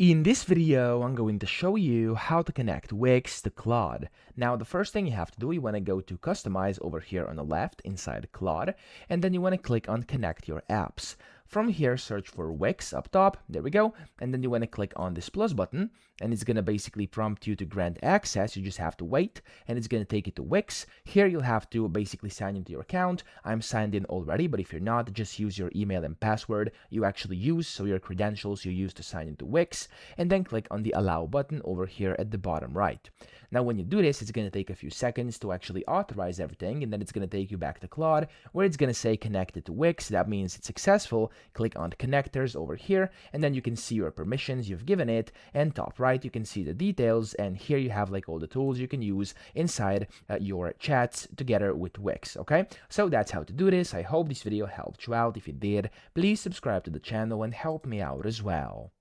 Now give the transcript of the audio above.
In this video, I'm going to show you how to connect Wix to Claude. Now, the first thing you have to do, you want to go to Customize over here on the left inside Claude, and then you want to click on Connect Your Apps. From here, search for Wix up top, there we go, and then you want to click on this plus button, and it's going to basically prompt you to grant access. You just have to wait, and it's going to take you to Wix. Here, you'll have to basically sign into your account. I'm signed in already, but if you're not, just use your email and password you actually use, so your credentials you use to sign into Wix, and then click on the allow button over here at the bottom right. Now when you do this, it's going to take a few seconds to actually authorize everything, and then it's going to take you back to Claude where it's going to say connected to Wix. That means it's successful. Click on the connectors over here, and then you can see your permissions you've given it, and top right you can see the details, and here you have like all the tools you can use inside your chats together with Wix. Okay, so that's how to do this. I hope this video helped you out. If it did, please subscribe to the channel and help me out as well.